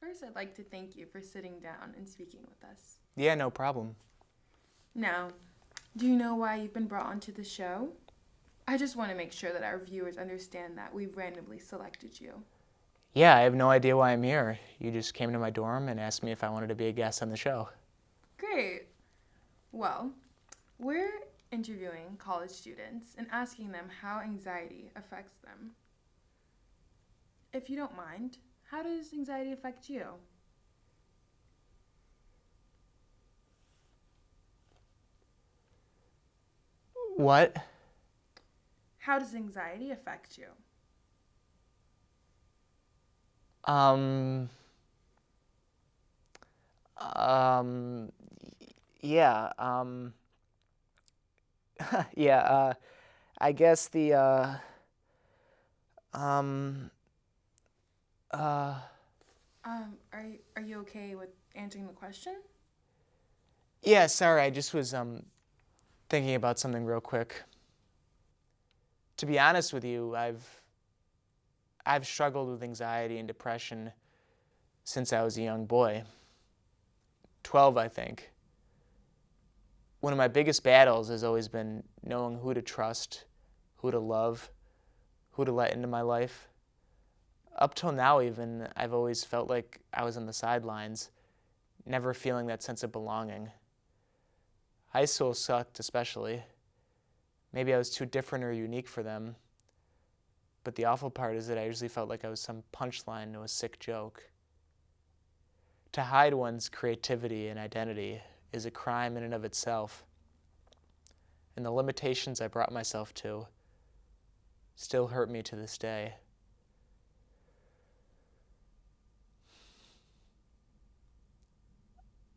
First, I'd like to thank you for sitting down and speaking with us. Yeah, no problem. Now, do you know why you've been brought onto the show? I just want to make sure that our viewers understand that we've randomly selected you. Yeah, I have no idea why I'm here. You just came to my dorm and asked me if I wanted to be a guest on the show. Great. Well, we're interviewing college students and asking them how anxiety affects them. If you don't mind, how does anxiety affect you? What? How does anxiety affect you? Um, um, yeah, yeah, I guess um, uh, Are you okay with answering the question? yeah, sorry, I just was, thinking about something real quick. To be honest with you, I've struggled with anxiety and depression since I was a young boy. 12, I think. One of my biggest battles has always been knowing who to trust, who to love, who to let into my life. Up till now, even, I've always felt like I was on the sidelines, never feeling that sense of belonging. High school sucked, especially. Maybe I was too different or unique for them. But the awful part is that I usually felt like I was some punchline to a sick joke. To hide one's creativity and identity is a crime in and of itself. And the limitations I brought myself to still hurt me to this day.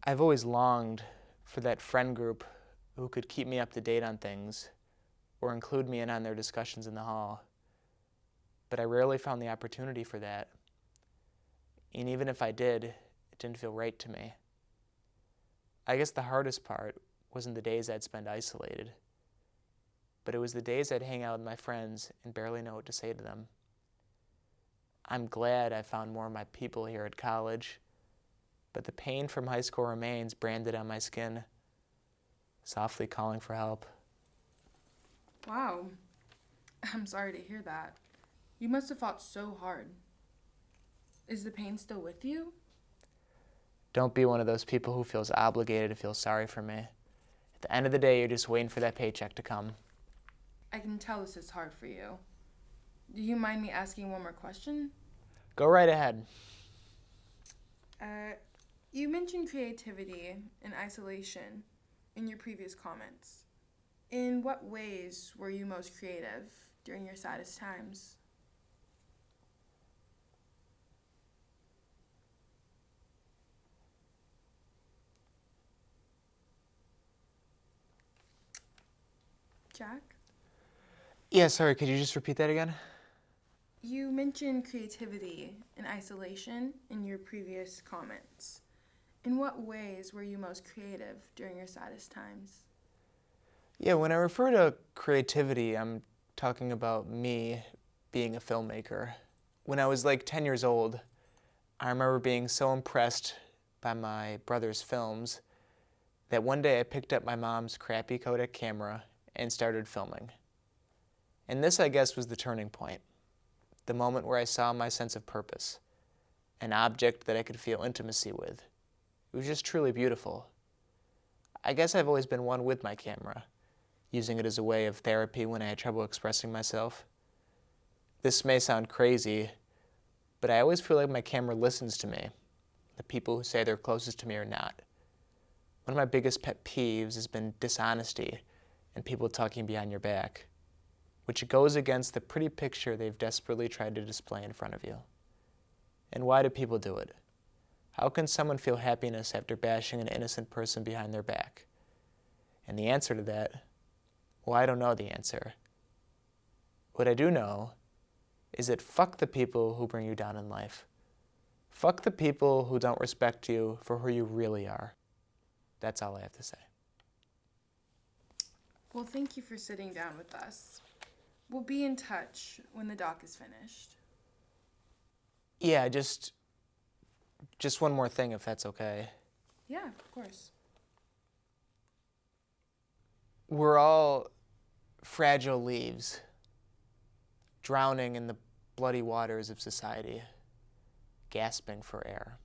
I've always longed for that friend group who could keep me up to date on things or include me in on their discussions in the hall. But I rarely found the opportunity for that. And even if I did, it didn't feel right to me. I guess the hardest part wasn't the days I'd spend isolated, but it was the days I'd hang out with my friends and barely know what to say to them. I'm glad I found more of my people here at college, but the pain from high school remains branded on my skin, softly calling for help. Wow. I'm sorry to hear that. You must have fought so hard. Is the pain still with you? Don't be one of those people who feels obligated to feel sorry for me. At the end of the day, you're just waiting for that paycheck to come. I can tell this is hard for you. Do you mind me asking one more question? Go right ahead. You mentioned creativity and isolation in your previous comments. In what ways were you most creative during your saddest times? Jack? Yeah, sorry, could you just repeat that again? You mentioned creativity and isolation in your previous comments. In what ways were you most creative during your saddest times? Yeah, when I refer to creativity, I'm talking about me being a filmmaker. When I was like 10 years old, I remember being so impressed by my brother's films that one day I picked up my mom's crappy Kodak camera and started filming. And this, I guess, was the turning point, the moment where I saw my sense of purpose, an object that I could feel intimacy with. It was just truly beautiful. I guess I've always been one with my camera, using it as a way of therapy when I had trouble expressing myself. This may sound crazy, but I always feel like my camera listens to me, the people who say they're closest to me or not. One of my biggest pet peeves has been dishonesty and people talking behind your back, which goes against the pretty picture they've desperately tried to display in front of you. And why do people do it? How can someone feel happiness after bashing an innocent person behind their back? And the answer to that, well, I don't know the answer. What I do know is that fuck the people who bring you down in life. Fuck the people who don't respect you for who you really are. That's all I have to say. Well, thank you for sitting down with us. We'll be in touch when the doc is finished. Yeah, just Just one more thing, if that's okay. Yeah, of course. We're all fragile leaves, drowning in the bloody waters of society, gasping for air.